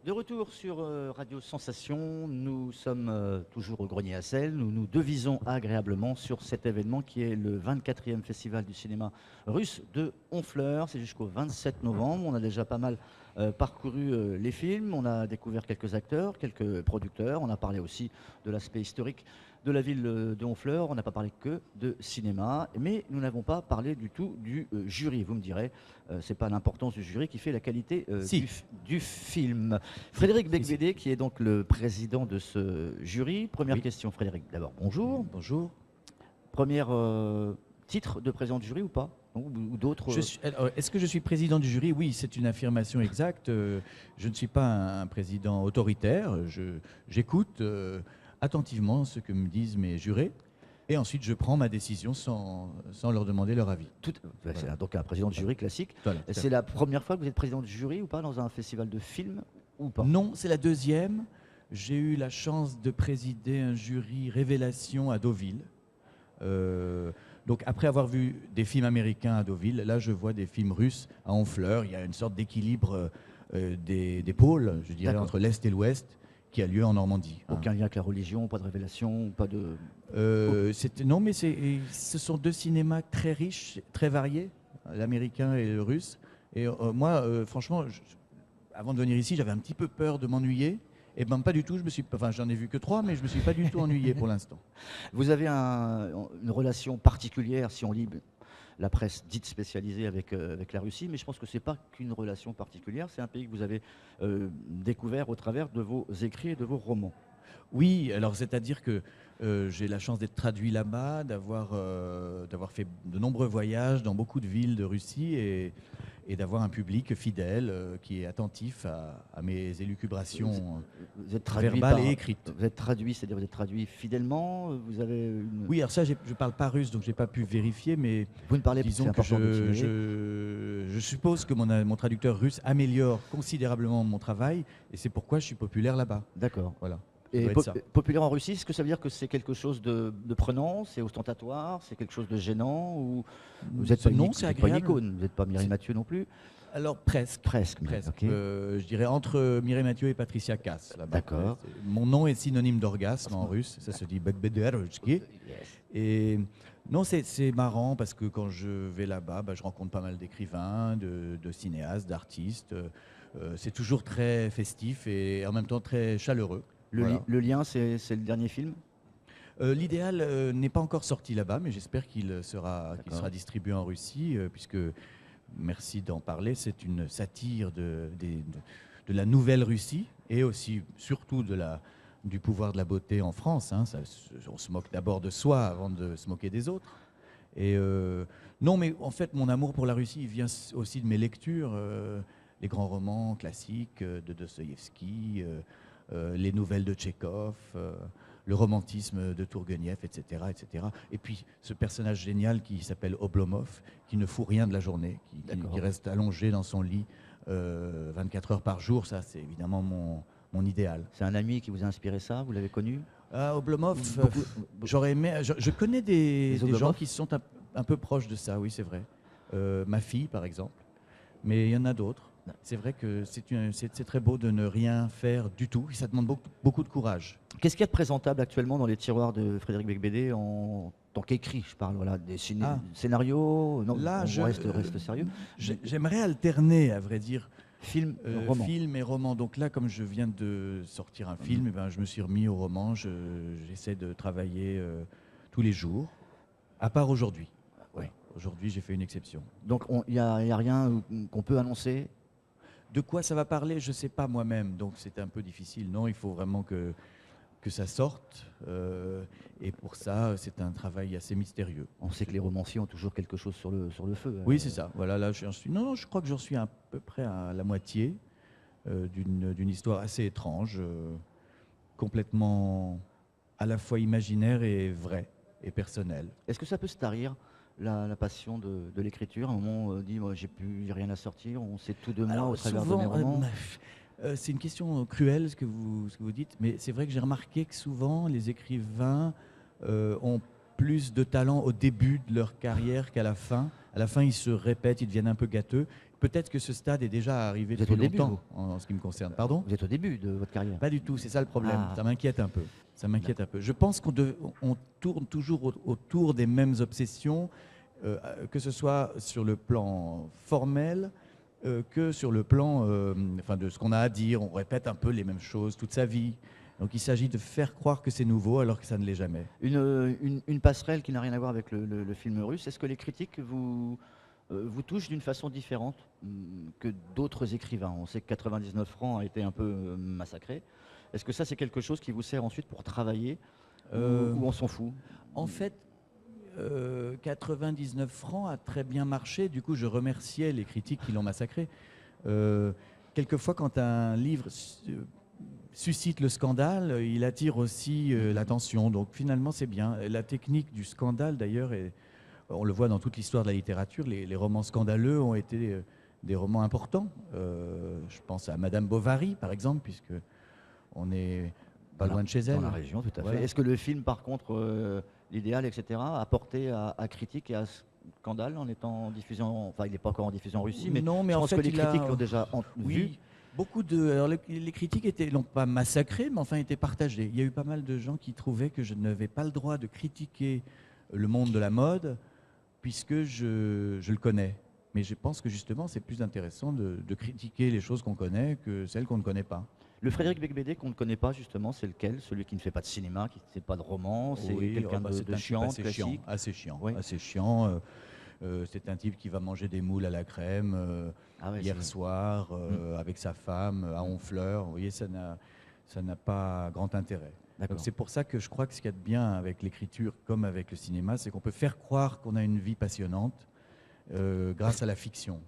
De retour sur Radio Sensation, nous sommes toujours au Grenier à Sel. Nous nous devisons agréablement sur cet événement qui est le 24e Festival du cinéma russe de Honfleur. C'est jusqu'au 27 novembre. On a déjà pas mal parcouru les films. On a découvert quelques acteurs, quelques producteurs. On a parlé aussi de l'aspect historique de la ville de Honfleur. On n'a pas parlé que de cinéma, mais nous n'avons pas parlé du tout du jury. Vous me direz, c'est pas l'importance du jury qui fait la qualité du film. Frédéric Becbédé, qui est donc le président de ce jury. Première question, Frédéric. D'abord, bonjour. Bonjour. Première titre de président du jury ou pas? Ou d'autres Est-ce que je suis président du jury? Oui, c'est une affirmation exacte. Je ne suis pas un président autoritaire. J'écoute attentivement ce que me disent mes jurés. Et ensuite, je prends ma décision sans leur demander leur avis. C'est donc un président de jury classique. Voilà, c'est la première fois que vous êtes président du jury ou pas dans un festival de films ou pas? Non, c'est la deuxième. J'ai eu la chance de présider un jury révélation à Deauville. Donc après avoir vu des films américains à Deauville, là je vois des films russes à Honfleur. Il y a une sorte d'équilibre des pôles, je dirais, entre l'Est et l'Ouest, qui a lieu en Normandie. Aucun lien avec la religion, pas de révélation, pas de... Non, mais ce sont deux cinémas très riches, très variés, l'américain et le russe. Et moi, franchement, avant de venir ici, j'avais un petit peu peur de m'ennuyer. Et ben pas du tout, j'en ai vu que 3, mais je me suis pas du tout ennuyé pour l'instant. Vous avez une relation particulière, si on lit la presse dite spécialisée avec la Russie, mais je pense que c'est pas qu'une relation particulière, c'est un pays que vous avez découvert au travers de vos écrits et de vos romans. Oui, alors c'est-à-dire que j'ai la chance d'être traduit là-bas, d'avoir fait de nombreux voyages dans beaucoup de villes de Russie et d'avoir un public fidèle qui est attentif à mes élucubrations verbales et écrites. Vous êtes traduit, c'est-à-dire vous êtes traduit fidèlement, vous avez Oui, alors ça, je ne parle pas russe, donc je n'ai pas pu vérifier, mais vous ne parlez disons que je suppose que mon traducteur russe améliore considérablement mon travail, et c'est pourquoi je suis populaire là-bas. D'accord. Voilà. Et populaire en Russie, est-ce que ça veut dire que c'est quelque chose de prenant, c'est ostentatoire, c'est quelque chose de gênant ou vous êtes pas une icône, vous n'êtes pas Mireille Mathieu non plus? Alors presque. Okay. Je dirais entre Mireille Mathieu et Patricia Kass. D'accord. Mon nom est synonyme d'orgasme en russe, ça se dit Bekbederojki. Et non, c'est marrant parce que quand je vais là-bas, je rencontre pas mal d'écrivains, de cinéastes, d'artistes. C'est toujours très festif et en même temps très chaleureux. Le lien, c'est le dernier film? L'idéal n'est pas encore sorti là-bas, mais j'espère qu'il sera distribué en Russie, puisque, merci d'en parler, c'est une satire de la nouvelle Russie et aussi, surtout, du pouvoir de la beauté en France. Hein. On se moque d'abord de soi avant de se moquer des autres. Et non, mais en fait, mon amour pour la Russie vient aussi de mes lectures, les grands romans classiques de Dostoïevski, les nouvelles de Tchekhov, le romantisme de Tourguenieff, etc., etc. Et puis ce personnage génial qui s'appelle Oblomov, qui ne fout rien de la journée, qui reste allongé dans son lit 24 heures par jour. Ça, c'est évidemment mon idéal. C'est un ami qui vous a inspiré ça? Vous l'avez connu? Oblomov, j'aurais aimé... Je connais des gens qui sont un peu proches de ça, oui, c'est vrai. Ma fille, par exemple. Mais il y en a d'autres. C'est vrai que c'est très beau de ne rien faire du tout. Ça demande beaucoup de courage. Qu'est-ce qu'il y a de présentable actuellement dans les tiroirs de Frédéric Becbédé en tant qu'écrit? Je parle des scénarios. Non, là, reste sérieux. J'aimerais alterner, à vrai dire, film et roman. Donc là, comme je viens de sortir un film, je me suis remis au roman. J'essaie de travailler tous les jours, à part aujourd'hui. Oui. Aujourd'hui, j'ai fait une exception. Donc il n'y a rien qu'on peut annoncer? De quoi ça va parler, je ne sais pas moi-même, donc c'est un peu difficile. Non, il faut vraiment que ça sorte, et pour ça, c'est un travail assez mystérieux. On sait que les romanciers ont toujours quelque chose sur le feu. Oui, c'est ça. Voilà, là, je crois que j'en suis à peu près à la moitié d'une histoire assez étrange, complètement à la fois imaginaire et vraie et personnelle. Est-ce que ça peut se tarir? La passion de l'écriture, à un moment on dit moi j'ai rien à sortir, on sait tout de moi au travers de mes romans. C'est une question cruelle ce que vous dites, mais c'est vrai que j'ai remarqué que souvent les écrivains ont plus de talent au début de leur carrière qu'à la fin. À la fin, ils se répètent, ils deviennent un peu gâteux. Peut-être que ce stade est déjà arrivé Vous êtes depuis au début, longtemps, en ce qui me concerne. Pardon ? Vous êtes au début de votre carrière. Pas du tout, c'est ça le problème. Ah. Ça m'inquiète un peu. Ça m'inquiète un peu. Je pense on tourne toujours autour des mêmes obsessions, que ce soit sur le plan formel, que sur le plan de ce qu'on a à dire. On répète un peu les mêmes choses toute sa vie. Donc il s'agit de faire croire que c'est nouveau alors que ça ne l'est jamais. Une passerelle qui n'a rien à voir avec le film russe. Est-ce que les critiques vous touchent d'une façon différente que d'autres écrivains? On sait que 99 francs a été un peu massacré. Est-ce que ça, c'est quelque chose qui vous sert ensuite pour travailler ou on s'en fout? En fait, 99 francs a très bien marché. Du coup, je remerciais les critiques qui l'ont massacré. Quelquefois, quand un livre suscite le scandale, il attire aussi l'attention. Donc finalement, c'est bien. La technique du scandale, d'ailleurs, on le voit dans toute l'histoire de la littérature, les romans scandaleux ont été des romans importants. Je pense à Madame Bovary, par exemple, puisque on n'est pas loin de chez elle. Dans la région, tout à Voilà. fait. Est-ce que le film, par contre, l'idéal, etc., a porté à critique et à scandale en étant en diffusion? Enfin, il n'est pas encore en diffusion en Russie, mais, non, mais je en pense fait, que les critiques l'ont déjà oui, vu. beaucoup de. Alors les critiques n'ont pas massacré, mais enfin étaient partagées. Il y a eu pas mal de gens qui trouvaient que je n'avais pas le droit de critiquer le monde de la mode, puisque je le connais. Mais je pense que justement, c'est plus intéressant de critiquer les choses qu'on connaît que celles qu'on ne connaît pas. Le Frédéric Becbédé qu'on ne connaît pas, justement, c'est lequel? Celui qui ne fait pas de cinéma, qui ne fait pas de roman, c'est Oui, quelqu'un bah, de c'est un type chiant, assez chiant, classique. assez chiant, Oui. assez chiant. C'est un type qui va manger des moules à la crème Ah ouais, hier soir avec sa femme à Honfleur. Vous voyez, ça n'a pas grand intérêt. Donc c'est pour ça que je crois que ce qu'il y a de bien avec l'écriture comme avec le cinéma, c'est qu'on peut faire croire qu'on a une vie passionnante grâce à la fiction.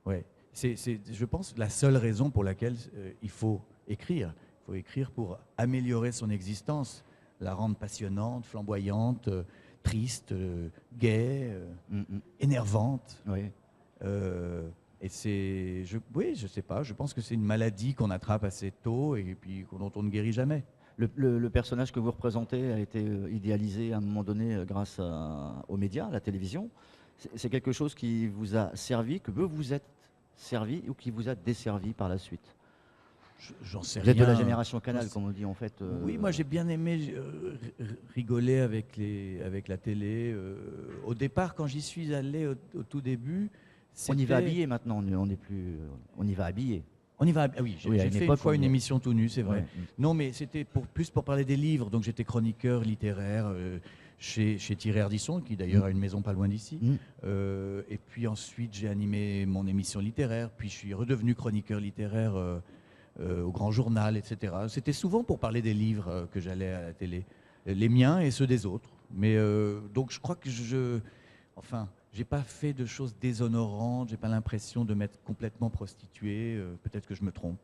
Ouais. C'est, je pense, la seule raison pour laquelle il faut écrire. Il faut écrire pour améliorer son existence, la rendre passionnante, flamboyante, triste, gaie, énervante. Oui. Et c'est, je sais pas, je pense que c'est une maladie qu'on attrape assez tôt et puis dont on ne guérit jamais. Le personnage que vous représentez a été idéalisé à un moment donné grâce aux médias, à la télévision. C'est quelque chose qui vous a servi, que vous vous êtes servi ou qui vous a desservi par la suite? J'en sais Vous êtes rien. de la génération Canal, comme on dit en fait. Oui, moi j'ai bien aimé rigoler avec la télé. Au départ, quand j'y suis allé au tout début, on y va habillé maintenant, on n'est plus, on y va habillé. On y va. Ah oui, j'ai fait une fois une émission tout nu, c'est vrai. Ouais. Non, mais c'était plus pour parler des livres. Donc j'étais chroniqueur littéraire chez Thierry Ardisson, qui d'ailleurs a une maison pas loin d'ici. Et puis ensuite, j'ai animé mon émission littéraire. Puis je suis redevenu chroniqueur littéraire au Grand Journal, etc. C'était souvent pour parler des livres que j'allais à la télé, les miens et ceux des autres. Mais donc je crois que j'ai pas fait de choses déshonorantes, j'ai pas l'impression de m'être complètement prostitué, peut-être que je me trompe.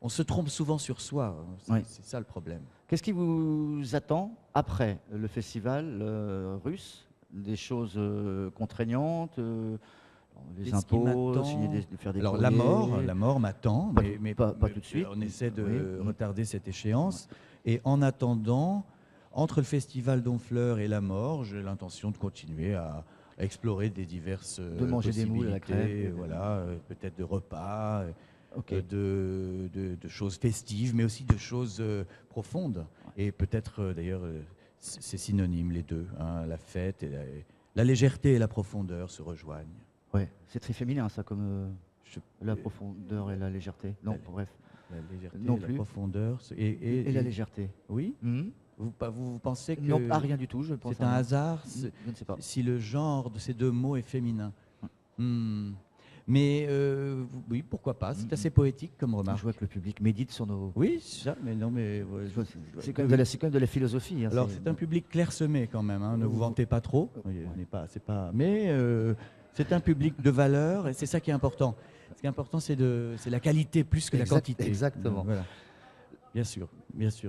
On se trompe souvent sur soi, c'est ça le problème. Qu'est-ce qui vous attend après le festival russe? Des choses contraignantes, les impôts, faire des Alors courriers. la mort m'attend, mais pas tout de suite. On essaie de retarder cette échéance. Et en attendant, entre le festival d'Honfleur et la mort, j'ai l'intention de continuer à explorer des diverses de manger des moules à la crème, voilà, peut-être de repas, de choses festives, mais aussi de choses profondes. Et peut-être d'ailleurs, c'est synonyme les deux, hein, la fête et la légèreté et la profondeur se rejoignent. Ouais, c'est très féminin ça, comme la profondeur et la légèreté. Non, bref. La légèreté, non la plus. profondeur Et la légèreté. Oui. Vous pensez que non, rien du tout, je pense. C'est un hasard je ne sais pas. Si le genre de ces deux mots est féminin. Mais oui, pourquoi pas. C'est assez poétique comme remarque. Je vois que le public médite sur nos... Oui, c'est ça, mais non, mais... C'est quand même de la philosophie. Hein, alors, c'est un public clairsemé quand même, hein, ne vous vantez pas trop. Mais c'est un public de valeur et c'est ça qui est important. Ce qui est important, c'est la qualité plus que la quantité. Exactement. Voilà. Bien sûr.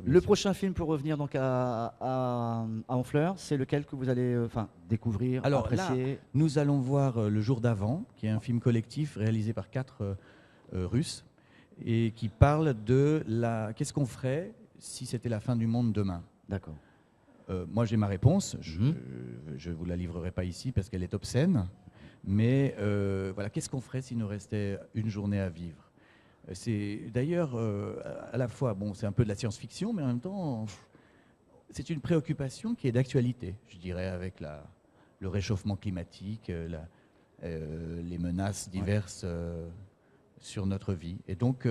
Le prochain film pour revenir donc à Honfleur, c'est lequel que vous allez découvrir, apprécier? Là, nous allons voir Le Jour d'avant, qui est un film collectif réalisé par 4 Russes et qui parle de qu'est-ce qu'on ferait si c'était la fin du monde demain. D'accord. Moi, j'ai ma réponse. Je ne vous la livrerai pas ici parce qu'elle est obscène. Mais voilà, qu'est-ce qu'on ferait s'il nous restait une journée à vivre? C'est d'ailleurs à la fois, bon, c'est un peu de la science-fiction, mais en même temps, c'est une préoccupation qui est d'actualité, je dirais, avec le réchauffement climatique, les menaces diverses sur notre vie. Et donc,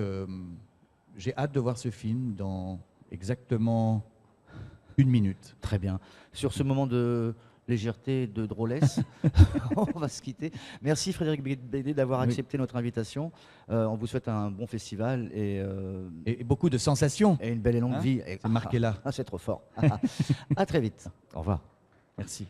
j'ai hâte de voir ce film dans exactement 1 minute. Très bien. Sur ce moment de légèreté, de drôlesse, on va se quitter. Merci Frédéric Bédé d'avoir accepté notre invitation. On vous souhaite un bon festival et beaucoup de sensations. Et une belle et longue vie. C'est marqué là. C'est trop fort. À très vite. Au revoir. Merci.